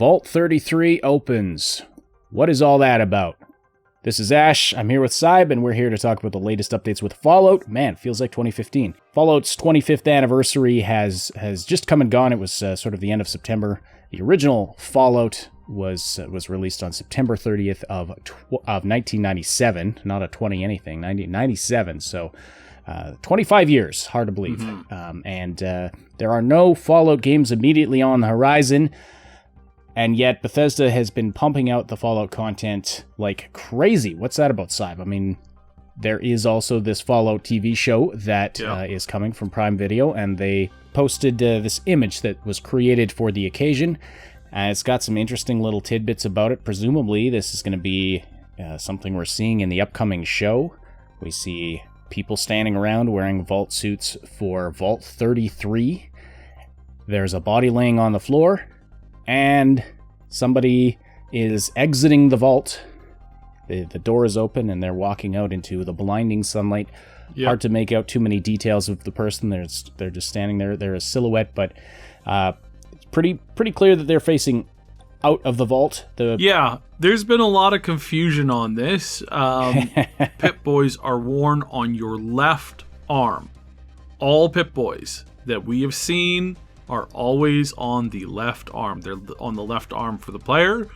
Vault 33 opens. What is all that about? This is Ash, I'm here with Saib, and we're here to talk about the latest updates with Fallout. Man, feels like 2015. Fallout's 25th anniversary has just come and gone. It was sort of the end of September. The original Fallout was released on September 30th of 1997, not a 20 anything, 1997, so 25 years, hard to believe. And there are no Fallout games immediately on the horizon. And yet, Bethesda has been pumping out the Fallout content like crazy. What's that about, Saib? I mean, there is also this Fallout TV show that is coming from Prime Video, and they posted this image that was created for the occasion. It's got some interesting little tidbits about it. Presumably, this is going to be something we're seeing in the upcoming show. We see people standing around wearing vault suits for Vault 33. There's a body laying on the floor. And somebody is exiting the vault. The door is open, and they're walking out into the blinding sunlight. Yep. Hard to make out too many details of the person. They're just standing there. They're a silhouette, but it's pretty clear that they're facing out of the vault. There's been a lot of confusion on this. Pip-Boys are worn on your left arm. All Pip-Boys that we have seen are always on the left arm. They're on the left arm for the player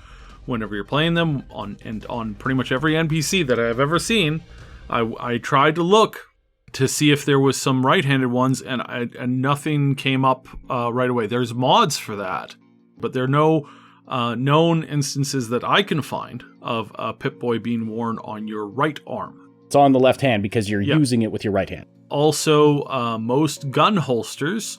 whenever you're playing them, on pretty much every NPC that I've ever seen. I tried to look to see if there was some right-handed ones, and nothing came up right away. There's mods for that, but there are no known instances that I can find of a Pip-Boy being worn on your right arm. It's on the left hand because you're using it with your right hand. Also, most gun holsters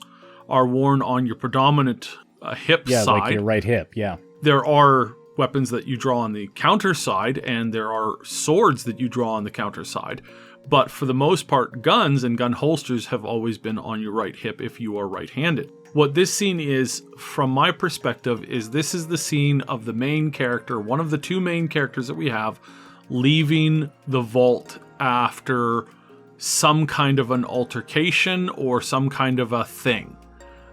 are worn on your predominant hip side. Yeah, like your right hip, yeah. There are weapons that you draw on the counter side, and there are swords that you draw on the counter side. But for the most part, guns and gun holsters have always been on your right hip if you are right-handed. What this scene is, from my perspective, is this is the scene of the main character, one of the two main characters that we have, leaving the vault after some kind of an altercation or some kind of a thing.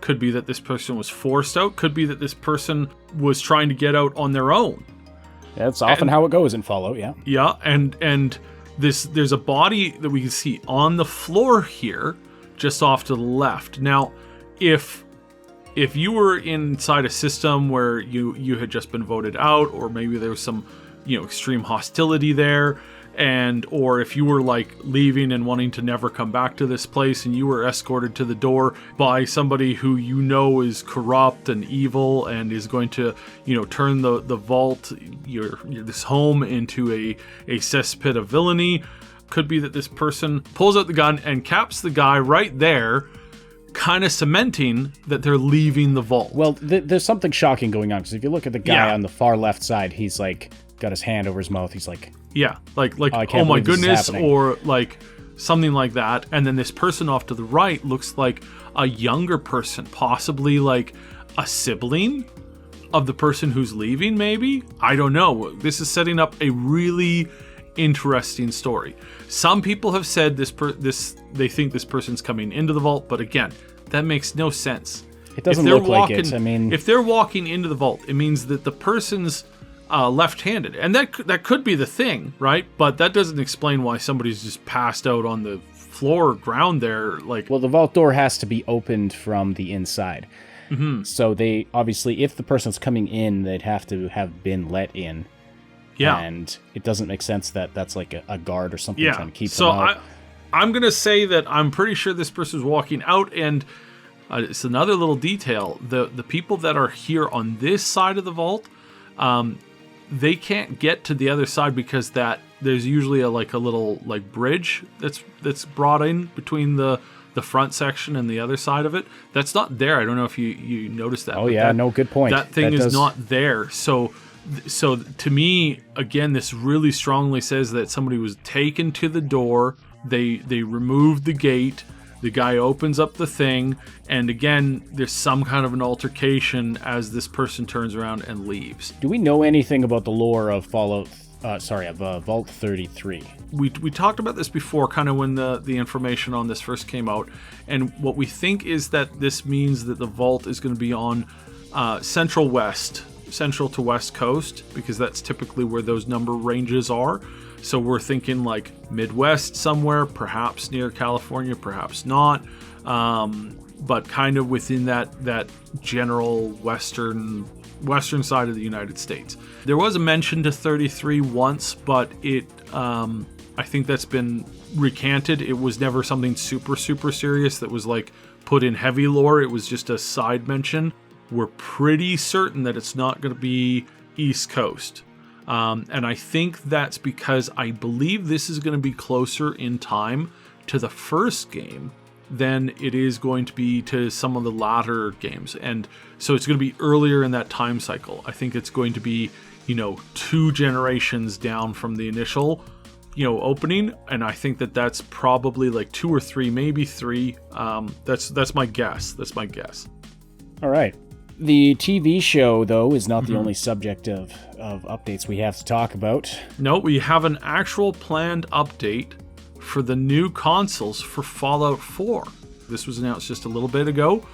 Could be that this person was forced out. Could be that this person was trying to get out on their own. That's often how it goes in Fallout, yeah. Yeah, and there's a body that we can see on the floor here, just off to the left. Now, if you were inside a system where you had just been voted out, or maybe there was some extreme hostility there, or if you were like leaving and wanting to never come back to this place, and you were escorted to the door by somebody who is corrupt and evil and is going to turn the vault, this home, into a cesspit of villainy, could be that this person pulls out the gun and caps the guy right there, kind of cementing that they're leaving the vault. Well, there's something shocking going on, because if you look at the guy on the far left side, he's like got his hand over his mouth. He's like, oh my goodness, or like something like that. And then this person off to the right looks like a younger person, possibly like a sibling of the person who's leaving, maybe? I don't know. This is setting up a really interesting story. Some people have said they think this person's coming into the vault, but again, that makes no sense. It doesn't look like it. I mean, if they're walking into the vault, it means that the person's left-handed, and that could be the thing, right? But that doesn't explain why somebody's just passed out on the floor or ground there. Well, the vault door has to be opened from the inside. Mm-hmm. So they obviously, if the person's coming in, they'd have to have been let in. Yeah, and it doesn't make sense that that's like a guard or something trying to keep them out. I'm gonna say that I'm pretty sure this person's walking out, and it's another little detail: the people that are here on this side of the vault, they can't get to the other side because there's usually a little bridge that's brought in between the front section and the other side of it. That's not there. I don't know if you noticed that. Oh yeah, no, good point. That thing is not there. So to me, again, this really strongly says that somebody was taken to the door. They removed the gate. The guy opens up the thing, and again, there's some kind of an altercation as this person turns around and leaves. Do we know anything about the lore of Vault 33? We talked about this before, kind of when the information on this first came out, and what we think is that this means that the vault is going to be on Central West. central to west coast, because that's typically where those number ranges are. So we're thinking like Midwest somewhere, perhaps near California, perhaps not, but kind of within that general western side of the United States. There was a mention to 33 once, but it I think that's been recanted. It was never something super serious that was like put in heavy lore. It was just a side mention. We're pretty certain that it's not going to be East Coast. And I think that's because I believe this is going to be closer in time to the first game than it is going to be to some of the latter games. And so it's going to be earlier in that time cycle. I think it's going to be, 2 generations down from the initial, opening. And I think that's probably like 2 or 3, maybe 3. That's my guess. All right. The TV show, though, is not the only subject of updates we have to talk about. No, we have an actual planned update for the new consoles for Fallout 4. This was announced just a little bit ago.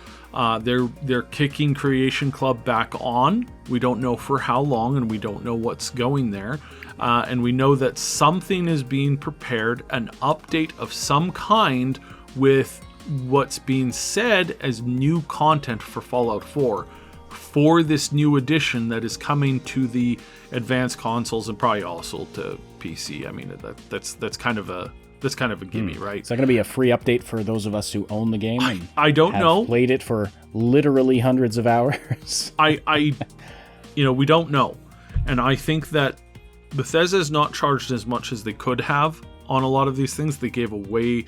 They're kicking Creation Club back on. We don't know for how long, and we don't know what's going there. And we know that something is being prepared, an update of some kind with what's being said as new content for Fallout 4 for this new edition that is coming to the advanced consoles and probably also to PC. I mean, that's kind of a gimme, right? Is that going to be a free update for those of us who own the game? And I don't know. Played it for literally hundreds of hours. We don't know, and I think that Bethesda is not charged as much as they could have on a lot of these things. They gave away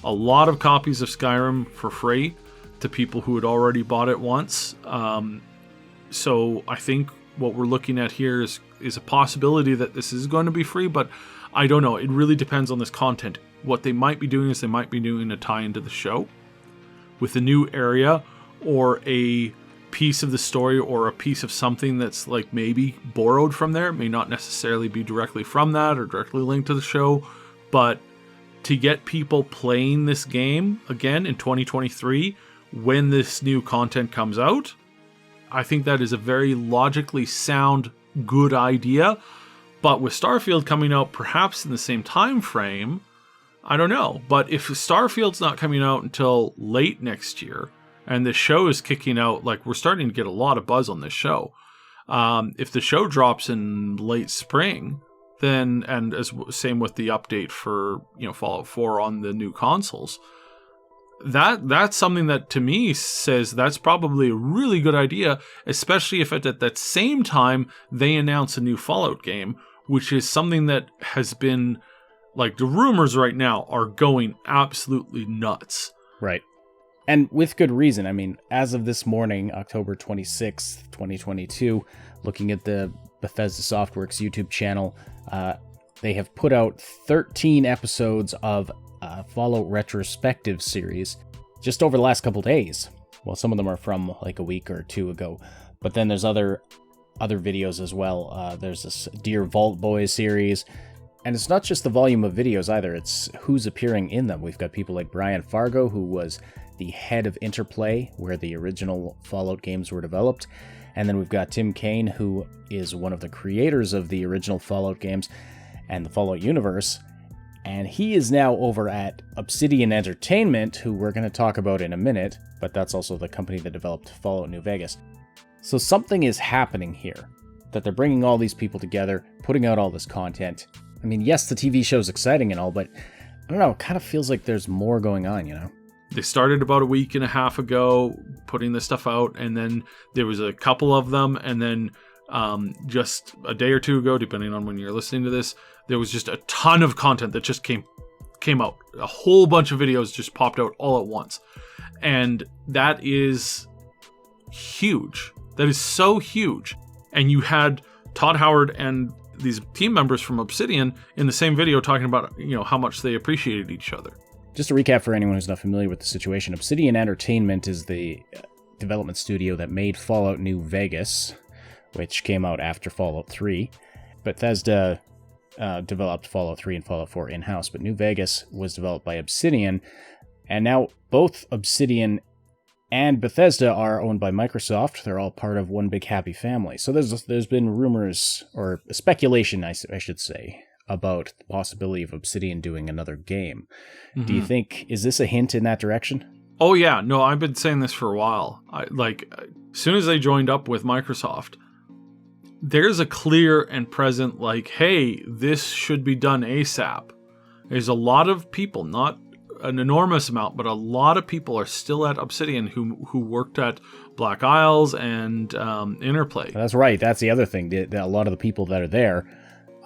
a lot of copies of Skyrim for free to people who had already bought it once. So I think what we're looking at here is a possibility that this is going to be free, but I don't know. It really depends on this content. What they might be doing is they might be doing a tie into the show with a new area or a piece of the story or a piece of something that's like maybe borrowed from there. It may not necessarily be directly from that or directly linked to the show, but to get people playing this game again in 2023 when this new content comes out, I think that is a very logically sound, good idea. But with Starfield coming out perhaps in the same time frame, I don't know. But if Starfield's not coming out until late next year, and the show is kicking out, like we're starting to get a lot of buzz on this show. If the show drops in late spring, then, and as same with the update for Fallout 4 on the new consoles, that's something that to me says that's probably a really good idea, especially if at that same time they announce a new Fallout game, which is something that has been, like, the rumors right now are going absolutely nuts. Right. And with good reason. I mean, as of this morning, October 26th, 2022, looking at the Bethesda Softworks YouTube channel, they have put out 13 episodes of Fallout retrospective series just over the last couple days. Well, some of them are from like a week or two ago, but then there's other videos as well. There's this Dear Vault Boys series, and it's not just the volume of videos either, it's who's appearing in them. We've got people like Brian Fargo, who was the head of Interplay, where the original Fallout games were developed, and then we've got Tim Kaine, who is one of the creators of the original Fallout games and the Fallout universe. And he is now over at Obsidian Entertainment, who we're going to talk about in a minute, but that's also the company that developed Fallout New Vegas. So something is happening here, that they're bringing all these people together, putting out all this content. I mean, yes, the TV show's exciting and all, but I don't know, it kind of feels like there's more going on, They started about a week and a half ago putting this stuff out, and then there was a couple of them, and then just a day or two ago, depending on when you're listening to this, there was just a ton of content that just came out. A whole bunch of videos just popped out all at once. And that is huge. That is so huge. And you had Todd Howard and these team members from Obsidian in the same video talking about, how much they appreciated each other. Just to recap for anyone who's not familiar with the situation, Obsidian Entertainment is the development studio that made Fallout New Vegas, which came out after Fallout 3. Bethesda developed Fallout 3 and Fallout 4 in-house, but New Vegas was developed by Obsidian, and now both Obsidian and Bethesda are owned by Microsoft. They're all part of one big happy family. So there's been rumors, or speculation, I should say, about the possibility of Obsidian doing another game. Mm-hmm. Do you think, is this a hint in that direction? Oh yeah, no, I've been saying this for a while. As soon as they joined up with Microsoft, there's a clear and present, like, hey, this should be done ASAP. There's a lot of people, not an enormous amount, but a lot of people are still at Obsidian who worked at Black Isles and Interplay. That's right. That's the other thing. A lot of the people that are there,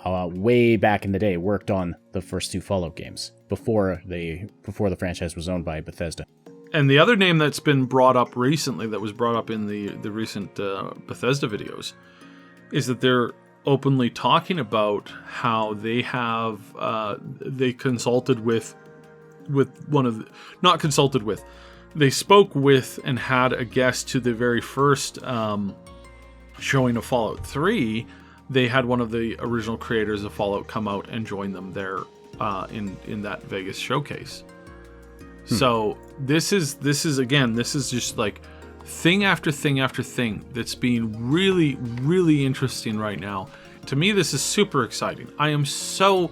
way back in the day, worked on the first 2 Fallout games before the franchise was owned by Bethesda. And the other name that's been brought up recently, that was brought up in the recent Bethesda videos, is that they're openly talking about how they have they consulted with one of the, not consulted with, they spoke with and had a guest to the very first showing of Fallout 3. They had one of the original creators of Fallout come out and join them there in that Vegas showcase. So this is just like thing after thing after thing that's being really, really interesting right now. To me, this is super exciting. I am so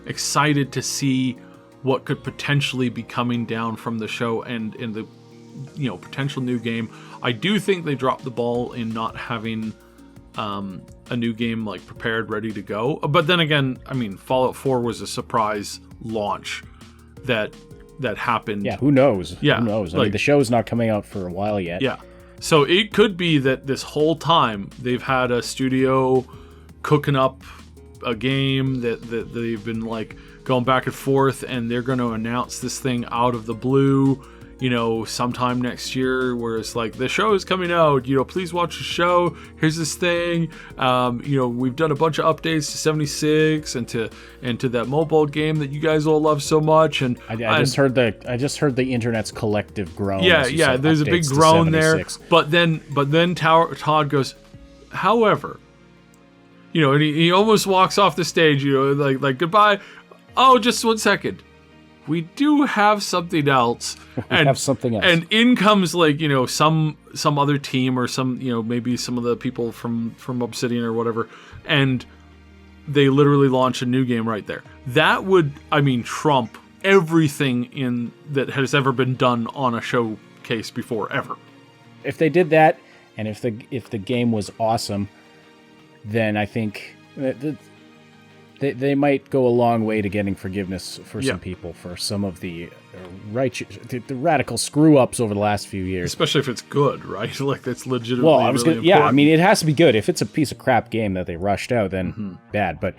excited to see what could potentially be coming down from the show and in the potential new game. I do think they dropped the ball in not having a new game like prepared, ready to go. But then again, I mean, Fallout 4 was a surprise launch that happened. Yeah, who knows? Yeah, who knows? I mean, the show's not coming out for a while yet. Yeah, so it could be that this whole time they've had a studio cooking up a game that they've been like going back and forth, and they're going to announce this thing out of the blue, sometime next year, where it's like, the show is coming out, please watch the show. Here's this thing. We've done a bunch of updates to 76 and to that mobile game that you guys all love so much. And I just heard the internet's collective groan. Yeah. There's a big groan there. But then Todd goes, however, and he almost walks off the stage, like goodbye. Oh, just 1 second. We do have something else. And in comes some other team or some, maybe some of the people from Obsidian or whatever, and they literally launch a new game right there. That would, trump everything that has ever been done on a showcase before, ever. If they did that, and if the game was awesome, then I think they might go a long way to getting forgiveness for some people for some of the radical screw-ups over the last few years. Especially if it's good, right? Like, that's legitimately it has to be good. If it's a piece of crap game that they rushed out, then bad. But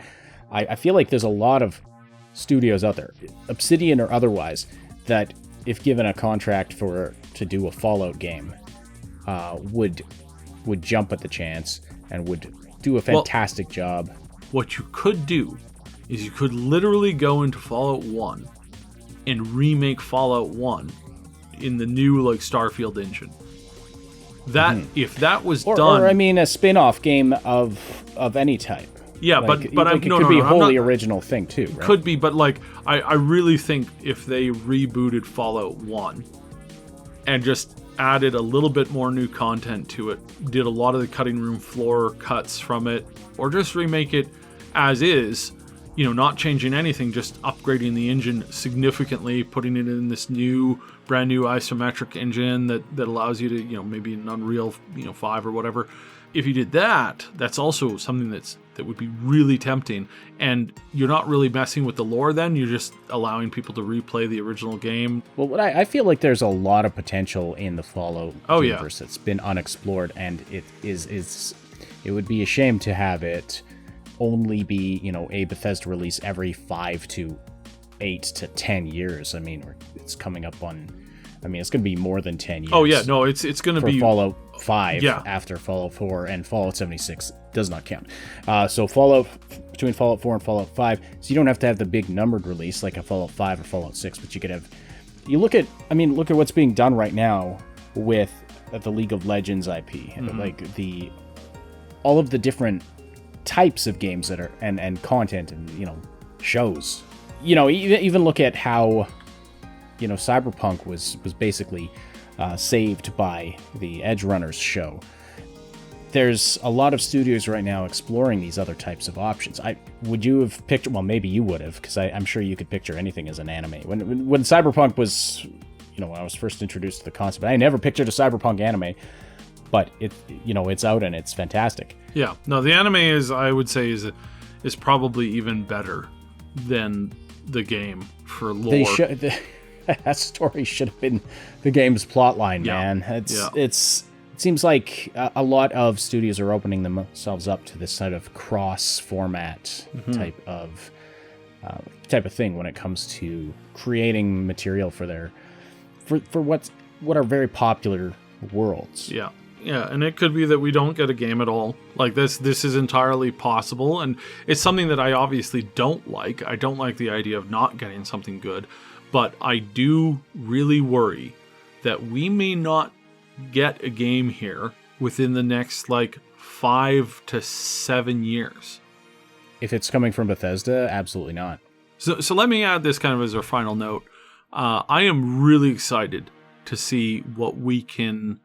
I feel like there's a lot of studios out there, Obsidian or otherwise, that if given a contract to do a Fallout game, would jump at the chance and would do a fantastic job. What you could do is you could literally go into Fallout 1 and remake Fallout 1 in the new Starfield engine. That if that was done, or a spin-off game of any type. Yeah, but it could be a wholly original thing too. Right? Could be, but I really think if they rebooted Fallout 1 and just added a little bit more new content to it, did a lot of the cutting room floor cuts from it, or just remake it as is, not changing anything, just upgrading the engine significantly, putting it in this brand new isometric engine that allows you to, maybe an Unreal 5 or whatever. If you did that, that's also something that would be really tempting, and you're not really messing with the lore then, you're just allowing people to replay the original game. Well, I feel like there's a lot of potential in the Fallout universe that's been unexplored, and it would be a shame to have it only be, a Bethesda release every 5 to 8 to 10 years. It's coming up on... it's going to be more than 10 years. Oh, yeah. No, it's going to be... Fallout 5 after Fallout 4, and Fallout 76 does not count. So between Fallout 4 and Fallout 5, so you don't have to have the big numbered release like a Fallout 5 or Fallout 6, but you could have... Look at what's being done right now with the League of Legends IP. Mm-hmm. All of the different types of games that are... and content and, shows. Even look at how... Cyberpunk was basically Saved by the Edge Runners show. There's a lot of studios right now exploring these other types of options. Would you have pictured? Well, maybe you would have, because I'm sure you could picture anything as an anime. When Cyberpunk was, when I was first introduced to the concept, I never pictured a Cyberpunk anime, but it's out and it's fantastic. Yeah, no, the anime I would say is probably even better than the game for lore. That story should have been the game's plotline, man. It seems like a lot of studios are opening themselves up to this sort of cross-format type of thing when it comes to creating material for what are very popular worlds. Yeah, and it could be that we don't get a game at all. Like this is entirely possible, and it's something that I obviously don't like. I don't like the idea of not getting something good, but I do really worry that we may not get a game here within the next 5 to 7 years. If it's coming from Bethesda, absolutely not. So let me add this kind of as our final note. I am really excited to see what we can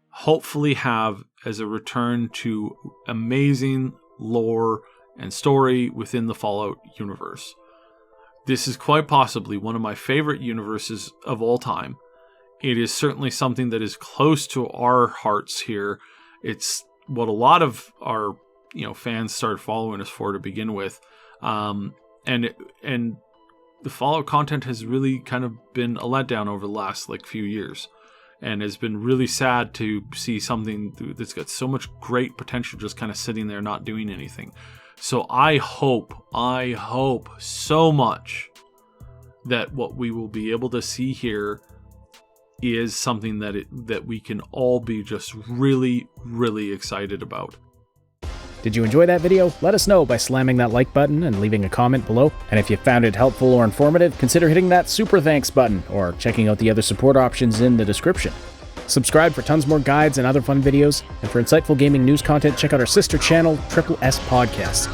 hopefully have as a return to amazing lore and story within the Fallout universe. This is quite possibly one of my favorite universes of all time. It is certainly something that is close to our hearts here. It's what a lot of our fans started following us for to begin with, and the Fallout content has really kind of been a letdown over the last few years, and has been really sad to see something that's got so much great potential just kind of sitting there not doing anything. So I hope so much that what we will be able to see here is something that we can all be just really, really excited about. Did you enjoy that video? Let us know by slamming that like button and leaving a comment below. And if you found it helpful or informative, consider hitting that super thanks button or checking out the other support options in the description. Subscribe for tons more guides and other fun videos. And for insightful gaming news content, check out our sister channel, Triple S Podcast.